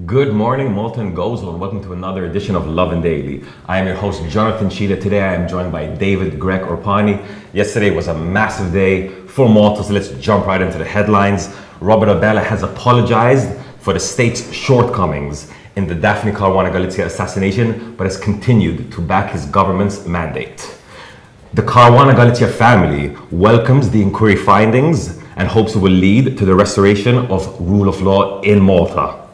Good morning, Malta and Gozo, and welcome to another edition of Lovin Daily. I am your host, Jonathan Sheila. Today I am joined by David Greg Orpani. Yesterday was a massive day for Malta, so let's jump right into the headlines. Robert Abela has apologized for the state's shortcomings in the Daphne Caruana Galizia assassination, but has continued to back his government's mandate. The Caruana Galizia family welcomes the inquiry findings and hopes it will lead to the restoration of rule of law in Malta.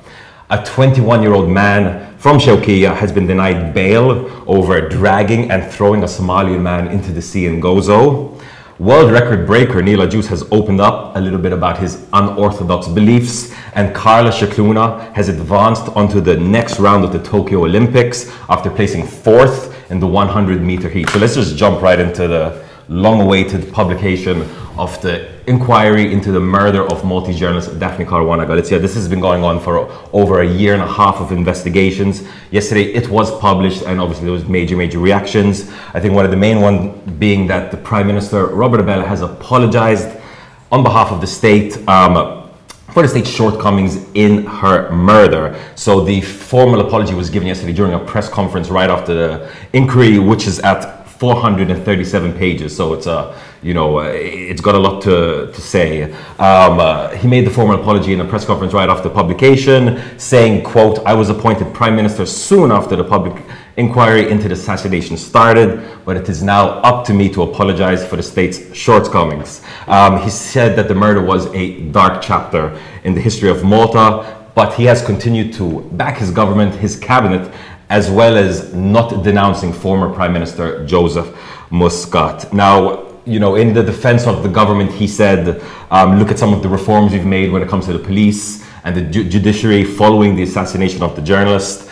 A 21-year-old man from Shawqiyya has been denied bail over dragging and throwing a Somalian man into the sea in Gozo. World record breaker Neil Ajus has opened up a little bit about his unorthodox beliefs, and Carla has advanced onto the next round of the Tokyo Olympics after placing fourth in the 100-meter heat. So let's just jump right into the long-awaited publication of the inquiry into the murder of Maltese journalist Daphne Caruana Galizia. This has been going on for over a year and a half of investigations. Yesterday it was published, and obviously there was major reactions. I think one of the main ones being that the Prime Minister, Robert Abela, has apologized on behalf of the state for the state's shortcomings in her murder. So the formal apology was given yesterday during a press conference right after the inquiry, which is at 437 pages, so it's it's got a lot to say. He made the formal apology in a press conference right after publication, saying, quote, "I was appointed Prime Minister soon after the public inquiry into the assassination started, but it is now up to me to apologize for the state's shortcomings." He said that the murder was a dark chapter in the history of Malta, but he has continued to back his government, his cabinet, as well as not denouncing former Prime Minister Joseph Muscat. Now, in the defense of the government, he said, look at some of the reforms we've made when it comes to the police and the judiciary following the assassination of the journalist.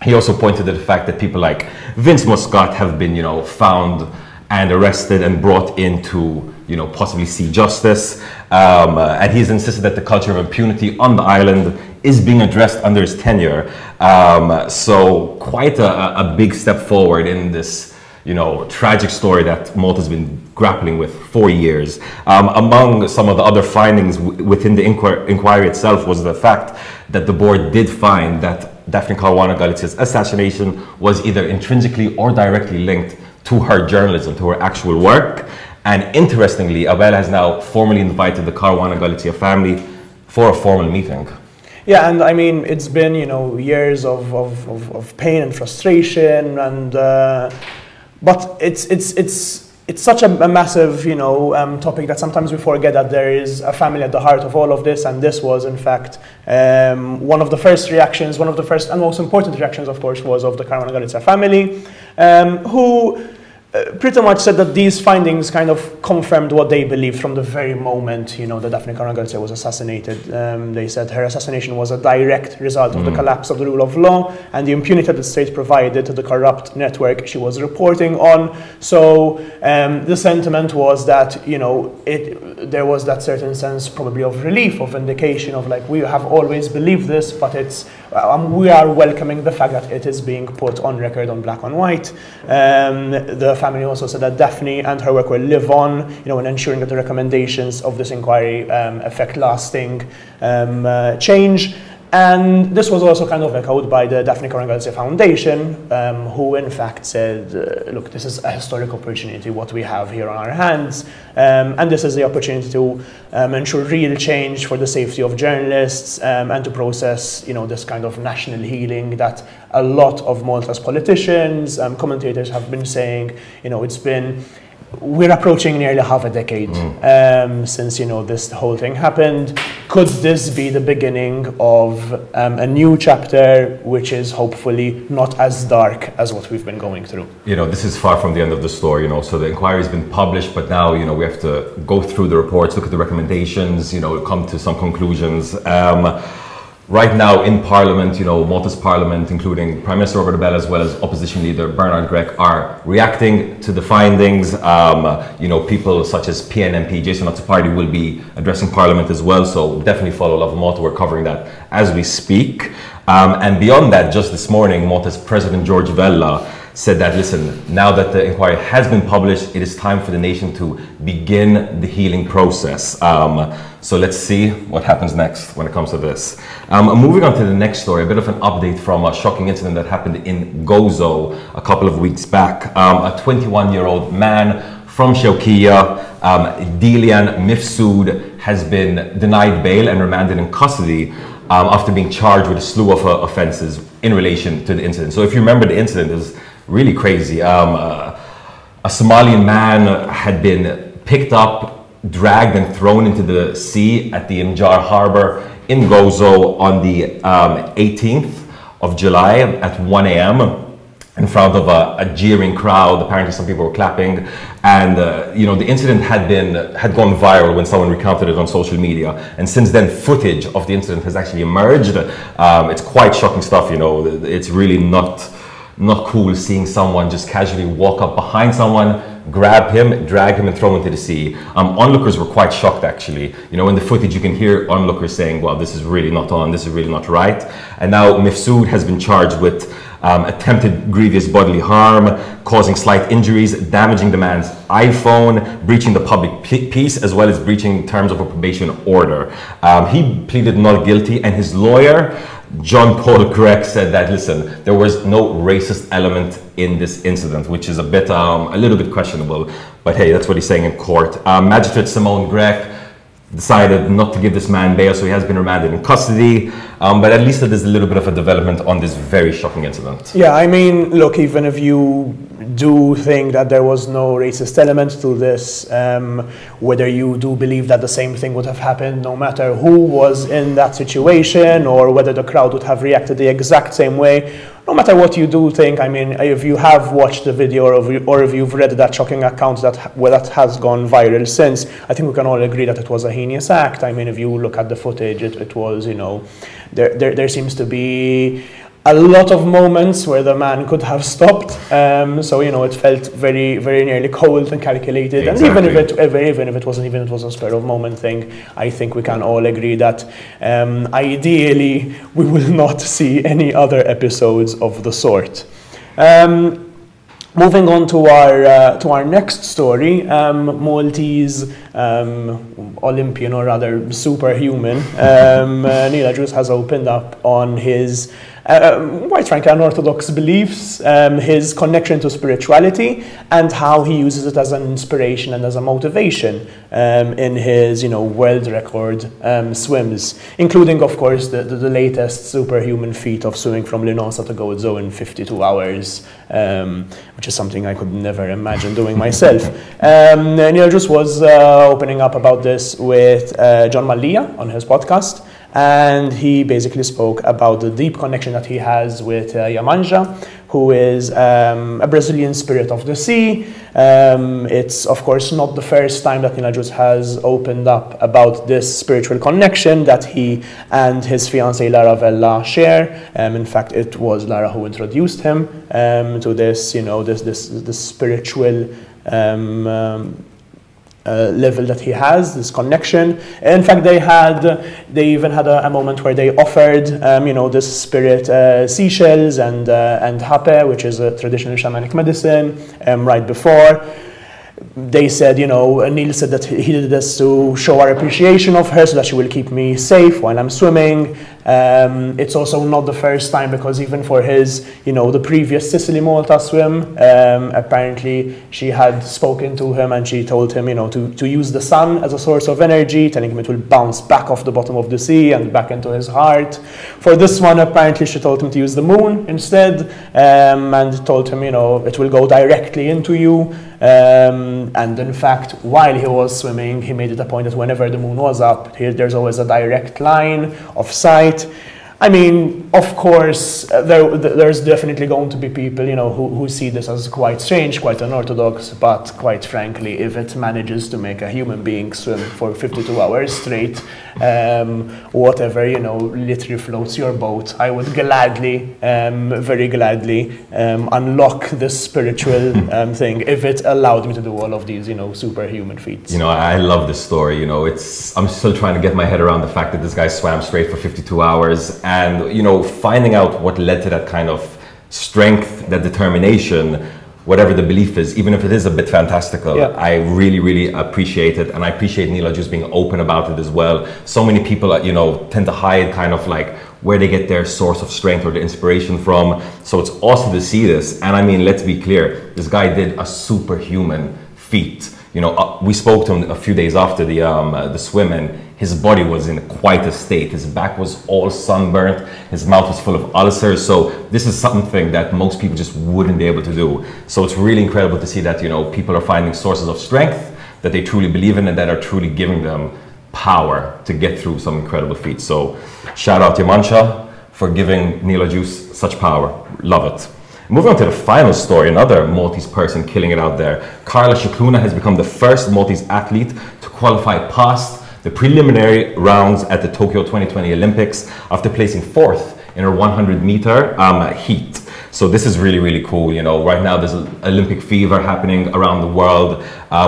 He also pointed to the fact that people like Vince Muscat have been, found and arrested and brought in to, possibly see justice. And he's insisted that the culture of impunity on the island is being addressed under his tenure. So quite a big step forward in this, tragic story that Malta's been grappling with for years. Among some of the other findings within the inquiry itself was the fact that the board did find that Daphne Caruana Galizia's assassination was either intrinsically or directly linked to her journalism, to her actual work. And interestingly, Abela has now formally invited the Caruana Galizia family for a formal meeting. Yeah, and I mean, it's been, years of pain and frustration, and but it's such a massive, topic that sometimes we forget that there is a family at the heart of all of this, and this was, in fact, one of the first and most important reactions, of course, was of the Caruana Galizia family, who pretty much said that these findings kind of confirmed what they believed from the very moment, that Daphne Caruana Galizia was assassinated. They said her assassination was a direct result of the collapse of the rule of law and the impunity that the state provided to the corrupt network she was reporting on. So the sentiment was that, there was that certain sense probably of relief, of vindication, of like, we have always believed this, but it's we are welcoming the fact that it is being put on record on black on white. The family also said that Daphne and her work will live on, in ensuring that the recommendations of this inquiry affect lasting change. And this was also kind of echoed by the Daphne Caruana Galizia Foundation, who in fact said, look, this is a historic opportunity, what we have here on our hands, and this is the opportunity to ensure real change for the safety of journalists, and to process, this kind of national healing that a lot of Malta's politicians, commentators have been saying. We're approaching nearly half a decade since, this whole thing happened. Could this be the beginning of a new chapter, which is hopefully not as dark as what we've been going through? This is far from the end of the story, so the inquiry has been published, but now, we have to go through the reports, look at the recommendations, come to some conclusions. Right now in Parliament, Malta's Parliament, including Prime Minister Robert Abela as well as Opposition Leader Bernard Grech, are reacting to the findings. People such as PNMP Jason Otsapardi will be addressing Parliament as well, so definitely follow Love Malta. We're covering that as we speak. And beyond that, just this morning, Malta's President George Vella said that, listen, now that the inquiry has been published, it is time for the nation to begin the healing process. So let's see what happens next when it comes to this. Moving on to the next story, a bit of an update from a shocking incident that happened in Gozo a couple of weeks back. A 21-year-old man from Shawkiya, Dilian Mifsud, has been denied bail and remanded in custody after being charged with a slew of offenses in relation to the incident. So if you remember, the incident is really crazy. A Somalian man had been picked up, dragged and thrown into the sea at the Imjar harbor in Gozo on the 18th of July at 1 a.m. in front of a jeering crowd. Apparently some people were clapping, and the incident had gone viral when someone recounted it on social media, and since then footage of the incident has actually emerged. It's quite shocking stuff. It's really not cool seeing someone just casually walk up behind someone, grab him, drag him and throw him into the sea. Onlookers were quite shocked, actually. In the footage you can hear onlookers saying, well, this is really not on, this is really not right. And now Mifsud has been charged with attempted grievous bodily harm, causing slight injuries, damaging the man's iPhone, breaching the public peace, as well as breaching terms of a probation order. He pleaded not guilty, and his lawyer, John Paul Gregg, said that, listen, there was no racist element in this incident, which is a little bit questionable, but hey, that's what he's saying in court. Magistrate Simone Gregg decided not to give this man bail, so he has been remanded in custody, but at least there's a little bit of a development on this very shocking incident. Yeah, I mean, look, even if you do think that there was no racist element to this, whether you do believe that the same thing would have happened no matter who was in that situation, or whether the crowd would have reacted the exact same way, no matter what you do think, I mean, if you have watched the video or if you've read that shocking account that has gone viral since, I think we can all agree that it was a heinous act. I mean, if you look at the footage, it was, there seems to be a lot of moments where the man could have stopped. So it felt very, very nearly cold and calculated. Exactly. And even if it was a spur of moment thing, I think we can all agree that ideally we will not see any other episodes of the sort. Moving on to our next story, Maltese Olympian, or rather superhuman, Neil Ajus has opened up on his quite frankly unorthodox beliefs, his connection to spirituality, and how he uses it as an inspiration and as a motivation in his world record swims, including of course the latest superhuman feat of swimming from Linosa to Gozo in 52 hours, which is something I could never imagine doing myself. Neil just was opening up about this with John Malia on his podcast, and he basically spoke about the deep connection that he has with Yamanja, who is a Brazilian spirit of the sea. It's of course not the first time that Neil Ajus has opened up about this spiritual connection that he and his fiancée Lara Vella share. In fact, it was Lara who introduced him to this, this spiritual level that he has, this connection. In fact, they even had a moment where they offered, this spirit seashells and hape, which is a traditional shamanic medicine, right before. They said, Neil said that he did this to show our appreciation of her so that she will keep me safe while I'm swimming. It's also not the first time, because even for his, the previous Sicily-Malta swim, apparently she had spoken to him and she told him, to use the sun as a source of energy, telling him it will bounce back off the bottom of the sea and back into his heart. For this one, apparently she told him to use the moon instead, and told him, it will go directly into you. And in fact, while he was swimming, he made it a point that whenever the moon was up, there's always a direct line of sight. I mean, of course, there's definitely going to be people, who see this as quite strange, quite unorthodox, but quite frankly, if it manages to make a human being swim for 52 hours straight, whatever, literally floats your boat, I would gladly, very gladly, unlock this spiritual thing if it allowed me to do all of these, superhuman feats. I love this story. I'm still trying to get my head around the fact that this guy swam straight for 52 hours. And, finding out what led to that kind of strength, that determination, whatever the belief is, even if it is a bit fantastical. Yeah. I really, really appreciate it, and I appreciate Neela just being open about it as well. So many people, you know, tend to hide kind of like where they get their source of strength or the inspiration from. So it's awesome to see this. And I mean, let's be clear, this guy did a superhuman feat. You know, we spoke to him a few days after the swim, and his body was in quite a state. His back was all sunburnt. His mouth was full of ulcers. So this is something that most people just wouldn't be able to do. So it's really incredible to see that, you know, people are finding sources of strength that they truly believe in and that are truly giving them power to get through some incredible feats. So shout out to Mancha for giving Neela Juice such power. Love it. Moving on to the final story, another Maltese person killing it out there. Carla has become the first Maltese athlete to qualify past the preliminary rounds at the Tokyo 2020 Olympics after placing 4th in her 100-meter heat. So this is really, really cool. You know, right now there's an Olympic fever happening around the world.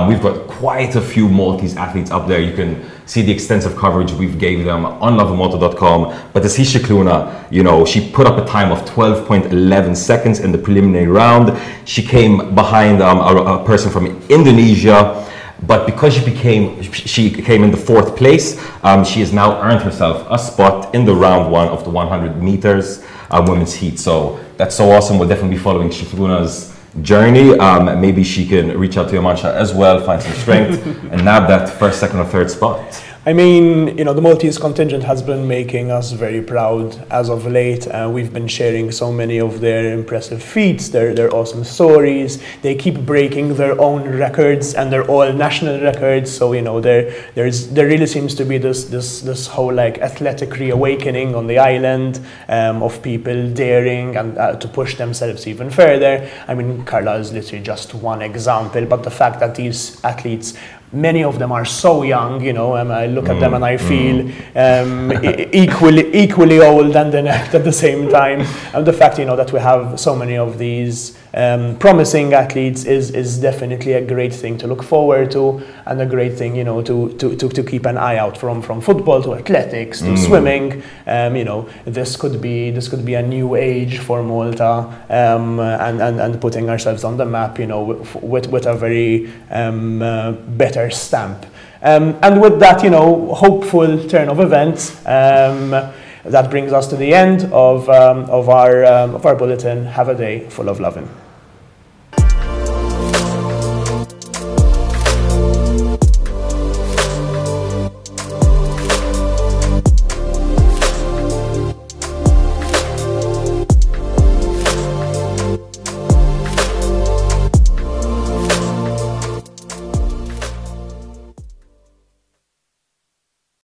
We've got quite a few Maltese athletes up there. You can see the extensive coverage we've gave them on lovinmalta.com. But to see Shikluna, you know, she put up a time of 12.11 seconds in the preliminary round. She came behind a person from Indonesia. But because she came in the 4th place, she has now earned herself a spot in the round 1 of the 100 meters women's heat. So that's so awesome. We'll definitely be following Shikluna's journey. Maybe she can reach out to Yamancha as well, find some strength, and nab that 1st, 2nd, or 3rd spot. I mean, you know, the Maltese contingent has been making us very proud as of late. We've been sharing so many of their impressive feats, their awesome stories. They keep breaking their own records, and they're all national records. So, you know, there really seems to be this whole like athletic reawakening on the island of people daring and to push themselves even further. I mean, Carla is literally just one example, but the fact that these athletes, many of them are so young, you know, I look at them and I feel equally old and inept at the same time. And the fact, you know, that we have so many of these promising athletes is definitely a great thing to look forward to, and a great thing, you know, to keep an eye out from football to athletics to swimming. You know, this could be a new age for Malta, and putting ourselves on the map, you know, with a very better stamp. And with that, you know, hopeful turn of events, that brings us to the end of our bulletin. Have a day full of lovin'.